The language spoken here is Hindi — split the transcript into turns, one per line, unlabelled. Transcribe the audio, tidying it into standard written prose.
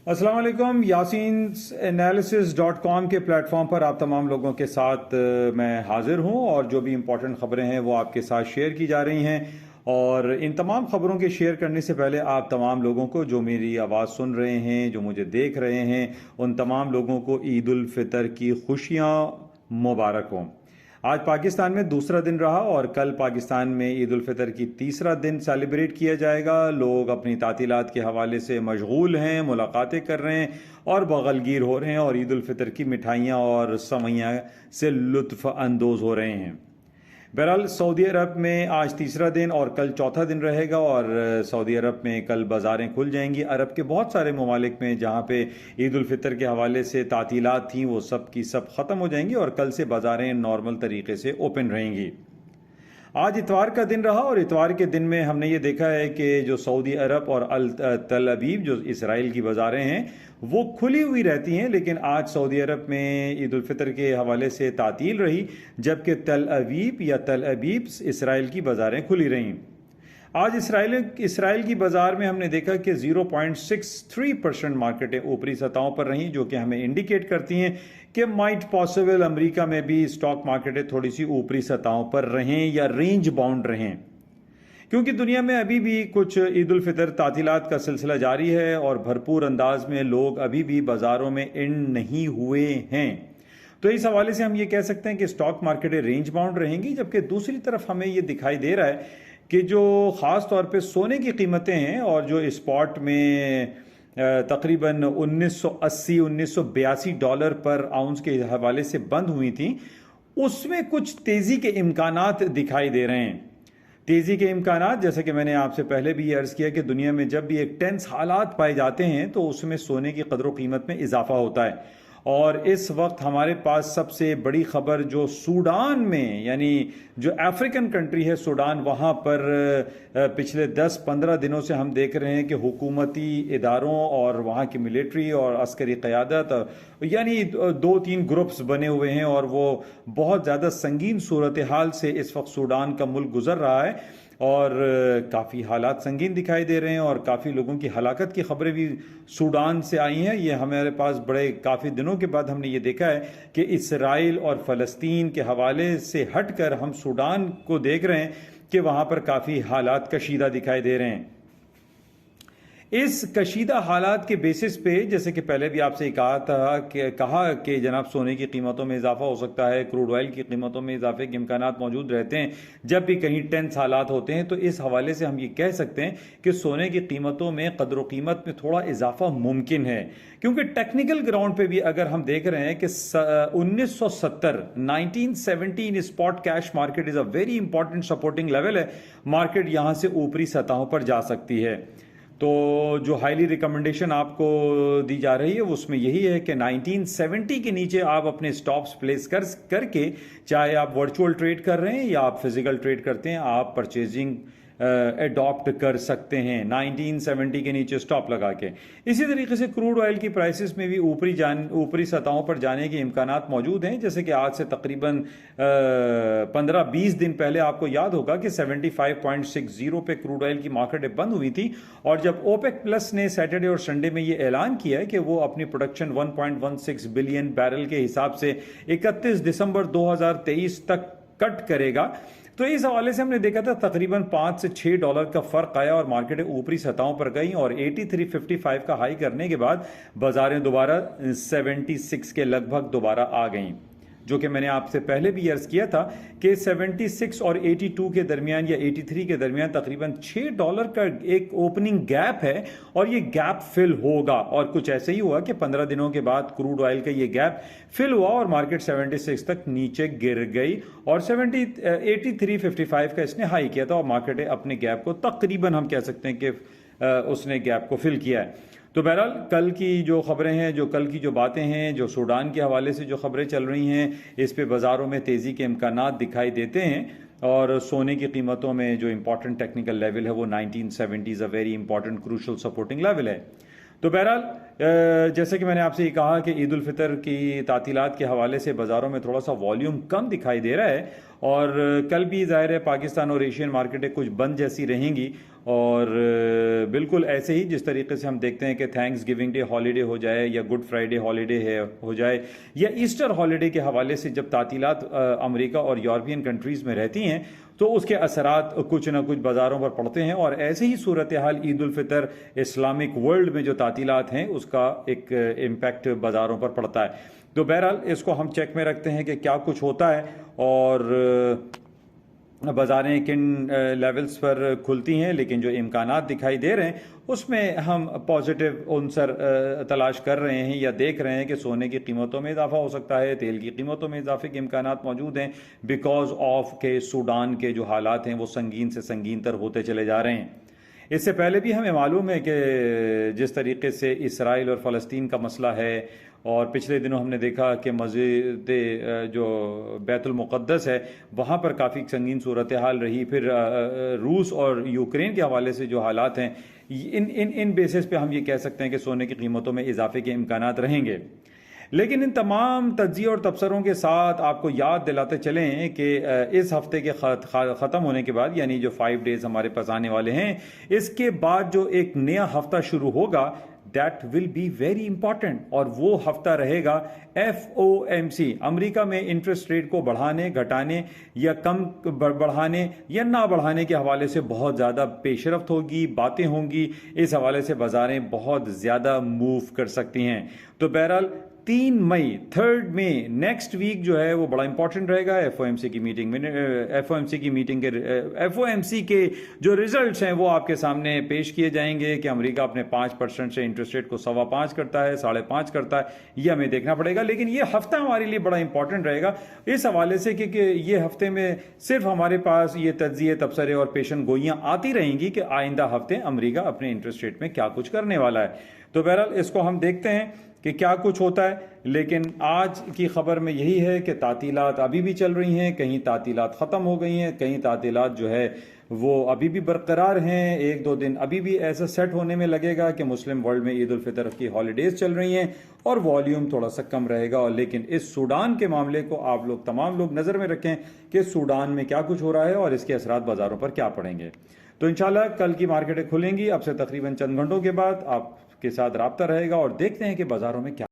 अस्सलाम वालेकुम। यासीन एनालिसिस.com के प्लेटफॉर्म पर आप तमाम लोगों के साथ मैं हाजिर हूं और जो भी इम्पोर्टेंट खबरें हैं वो आपके साथ शेयर की जा रही हैं। और इन तमाम खबरों के शेयर करने से पहले आप तमाम लोगों को जो मेरी आवाज़ सुन रहे हैं, जो मुझे देख रहे हैं, उन तमाम लोगों को ईद उल फितर की खुशियाँ मुबारक हों। आज पाकिस्तान में दूसरा दिन रहा और कल पाकिस्तान में ईद उल फितर की तीसरा दिन सेलिब्रेट किया जाएगा। लोग अपनी तातीलात के हवाले से मशगूल हैं, मुलाकातें कर रहे हैं और बगलगीर हो रहे हैं और ईद उल फितर की मिठाइयाँ और सवैयाँ से लुत्फ़ अंदोज़ हो रहे हैं। बहरहाल सऊदी अरब में आज तीसरा दिन और कल चौथा दिन रहेगा और सऊदी अरब में कल बाज़ारें खुल जाएंगी। अरब के बहुत सारे ममालिक में जहाँ पे ईद उल फितर के हवाले से तातीलात थी वो सब की सब ख़त्म हो जाएंगी और कल से बाज़ारें नॉर्मल तरीके से ओपन रहेंगी। आज इतवार का दिन रहा और इतवार के दिन में हमने ये देखा है कि जो सऊदी अरब और तल अबीब जो इसराइल की बाज़ारें हैं वो खुली हुई रहती हैं, लेकिन आज सऊदी अरब में ईद उल फितर के हवाले से तातील रही, जबकि तल अबीब इसराइल की बाज़ारें खुली रहीं। आज इसराइल की बाजार में हमने देखा कि 0.63% मार्केटें ऊपरी सतहों पर रहीं, जो कि हमें इंडिकेट करती हैं कि माइट पॉसिबल अमेरिका में भी स्टॉक मार्केटें थोड़ी सी ऊपरी सतहों पर रहें या रेंज बाउंड रहें, क्योंकि दुनिया में अभी भी कुछ ईद उल फितर तातीलात का सिलसिला जारी है और भरपूर अंदाज में लोग अभी भी बाजारों में एंड नहीं हुए हैं। तो इस हवाले से हम ये कह सकते हैं कि स्टॉक मार्केटें रेंज बाउंड रहेंगी, जबकि दूसरी तरफ हमें ये दिखाई दे रहा है कि जो ख़ास तौर पे सोने की कीमतें हैं और जो स्पॉट में तकरीबन 1980-1982 डॉलर पर आउंस के हवाले से बंद हुई थी, उसमें कुछ तेज़ी के इम्कानात दिखाई दे रहे हैं। तेज़ी के इम्कानात, जैसे कि मैंने आपसे पहले भी अर्ज़ किया कि दुनिया में जब भी एक टेंस हालात पाए जाते हैं तो उसमें सोने की कदर कीमत में इजाफा होता है। और इस वक्त हमारे पास सबसे बड़ी खबर जो सूडान में, यानी जो अफ्रीकन कंट्री है सूडान, वहाँ पर पिछले 10-15 दिनों से हम देख रहे हैं कि हुकूमती इदारों और वहाँ की मिलिट्री और अस्करी क़यादत, यानी 2-3 ग्रुप्स बने हुए हैं और वो बहुत ज़्यादा संगीन सूरत हाल से इस वक्त सूडान का मुल्क गुजर रहा है और काफ़ी हालात संगीन दिखाई दे रहे हैं और काफ़ी लोगों की हलाकत की खबरें भी सूडान से आई हैं। ये हमारे पास बड़े काफ़ी दिनों के बाद हमने ये देखा है कि इसराइल और फ़लस्तीन के हवाले से हटकर हम सूडान को देख रहे हैं कि वहाँ पर काफ़ी हालात कशीदा दिखाई दे रहे हैं। इस कशीदा हालात के बेसिस पे, जैसे कि पहले भी आपसे कहा कि जनाब सोने की कीमतों में इजाफा हो सकता है, क्रूड ऑयल की कीमतों में इजाफे के इम्कानात मौजूद रहते हैं जब भी कहीं टेंस हालात होते हैं। तो इस हवाले से हम ये कह सकते हैं कि सोने की कीमतों में कदर कीमत में थोड़ा इजाफा मुमकिन है, क्योंकि टेक्निकल ग्राउंड पे भी अगर हम देख रहे हैं कि 1970 इन spot cash market is a very important supporting level है। मार्केट यहाँ से ऊपरी सतहों पर जा सकती है। तो जो हाईली रिकमेंडेशन आपको दी जा रही है उसमें यही है कि 1970 के नीचे आप अपने स्टॉप्स प्लेस करके, चाहे आप वर्चुअल ट्रेड कर रहे हैं या आप फिजिकल ट्रेड करते हैं, आप परचेजिंग एडॉप्ट कर सकते हैं 1970 के नीचे स्टॉप लगा के। इसी तरीके से क्रूड ऑयल की प्राइसेस में भी ऊपरी सतहों पर जाने के इम्कानात मौजूद हैं, जैसे कि आज से तकरीबन 15-20 दिन पहले आपको याद होगा कि 75.60 पे क्रूड ऑयल की मार्केट बंद हुई थी और जब ओपेक प्लस ने सैटरडे और संडे में ये ऐलान किया है कि वो अपनी प्रोडक्शन 1.16 बिलियन बैरल के हिसाब से 31 दिसंबर 2023 तक कट करेगा, तो इस हवाले से हमने देखा था तकरीबन 5 से 6 डॉलर का फर्क आया और मार्केटें ऊपरी सतहों पर गई और 83.55 का हाई करने के बाद बाजारें दोबारा 76 के लगभग दोबारा आ गईं, जो कि मैंने आपसे पहले भी अर्ज किया था कि 76 और 82 के दरमियान या 83 के दरमियान तकरीबन 6 डॉलर का एक ओपनिंग गैप है और ये गैप फिल होगा। और कुछ ऐसे ही हुआ कि 15 दिनों के बाद क्रूड ऑयल का ये गैप फिल हुआ और मार्केट 76 तक नीचे गिर गई और 83.55 का इसने हाई किया था और मार्केट अपने गैप को तकरीबन हम कह सकते हैं कि उसने गैप को फिल किया है। तो बहरहाल कल की जो खबरें हैं, जो कल की जो बातें हैं, जो सूडान के हवाले से जो खबरें चल रही हैं, इस पे बाज़ारों में तेज़ी के इम्कानात दिखाई देते हैं और सोने की कीमतों में जो इंपॉर्टेंट टेक्निकल लेवल है वो 1970 a very important crucial supporting level है। तो बहरहाल जैसे कि मैंने आपसे ये कहा कि ईद उल फितर की तातीलात के हवाले से बाज़ारों में थोड़ा सा वॉल्यूम कम दिखाई दे रहा है और कल भी ज़ाहिर है पाकिस्तान और एशियन मार्केटें कुछ बंद जैसी रहेंगी और बिल्कुल ऐसे ही जिस तरीके से हम देखते हैं कि थैंक्स गिविंग डे हॉलीडे हो जाए या गुड फ्राइडे हॉलीडे हो जाए या ईस्टर हॉलीडे के हवाले से जब तातीलात अमेरिका और यूरोपियन कंट्रीज़ में रहती हैं तो उसके असरात कुछ ना कुछ बाज़ारों पर पड़ते हैं। और ऐसे ही सूरत हाल ईद उल फितर इस्लामिक वर्ल्ड में जो तातीलात हैं उसका एक इम्पैक्ट बाज़ारों पर पड़ता है। तो बहरहाल इसको हम चेक में रखते हैं कि क्या कुछ होता है और बाज़ारें किन लेवल्स पर खुलती हैं, लेकिन जो इम्कानात दिखाई दे रहे हैं उसमें हम पॉजिटिव उनसर तलाश कर रहे हैं या देख रहे हैं कि सोने की कीमतों में इजाफा हो सकता है, तेल की कीमतों में इजाफे के इम्कानात मौजूद हैं बिकॉज ऑफ के सूडान के जो हालात हैं वो संगीन से संगीन तर होते चले जा रहे हैं। इससे पहले भी हमें मालूम है कि जिस तरीके से इसराइल और फ़लस्तीन का मसला है और पिछले दिनों हमने देखा कि मस्जिद जो बैतुल मुक़द्दस है वहाँ पर काफ़ी संगीन सूरत हाल रही। फिर रूस और यूक्रेन के हवाले से जो हालात हैं इन बेसिस पे हम ये कह सकते हैं कि सोने की कीमतों में इजाफे के इम्कानात रहेंगे। लेकिन इन तमाम तज्ज़िये और तबसरों के साथ आपको याद दिलाते चलें कि इस हफ्ते के ख़त्म होने के बाद यानी जो 5 डेज़ हमारे पास आने वाले हैं इसके बाद जो एक नया हफ्ता शुरू होगा that will be very important और वो हफ्ता रहेगा FOMC अमेरिका में इंटरेस्ट रेट को बढ़ाने घटाने या कम बढ़ाने या ना बढ़ाने के हवाले से बहुत ज़्यादा पेशरफ्त होगी, बातें होंगी। इस हवाले से बाज़ारें बहुत ज़्यादा मूव कर सकती हैं। तो बहरहाल 3 मई 3 मई नेक्स्ट वीक जो है वो बड़ा इंपॉर्टेंट रहेगा FOMC की मीटिंग में। FOMC के जो रिजल्ट्स हैं वो आपके सामने पेश किए जाएंगे कि अमेरिका अपने 5% से इंटरेस्ट रेट को 5.25 करता है, 5.5 करता है, ये हमें देखना पड़ेगा। लेकिन ये हफ्ता हमारे लिए बड़ा इंपॉर्टेंट रहेगा इस हवाले से कि ये हफ्ते में सिर्फ हमारे पास ये तज्जिए तबसरे और पेशन गोइयाँ आती रहेंगी कि आइंदा हफ्ते अमेरिका अपने इंटरेस्ट रेट में क्या कुछ करने वाला है। तो बहरहाल इसको हम देखते हैं कि क्या कुछ होता है। लेकिन आज की खबर में यही है कि तातीलात अभी भी चल रही हैं, कहीं तातीलात ख़त्म हो गई हैं, कहीं तातीलात जो है वो अभी भी बरकरार हैं। 1-2 दिन अभी भी ऐसा सेट होने में लगेगा कि मुस्लिम वर्ल्ड में ईद उल फितर की हॉलीडेज़ चल रही हैं और वॉल्यूम थोड़ा सा कम रहेगा। और लेकिन इस सूडान के मामले को आप लोग तमाम लोग नज़र में रखें कि सूडान में क्या कुछ हो रहा है और इसके असरात बाज़ारों पर क्या पड़ेंगे। तो इंशाल्लाह कल की मार्केटें खुलेंगी अब से तकरीबन चंद घंटों के बाद आपके साथ राब्ता रहेगा और देखते हैं कि बाज़ारों में क्या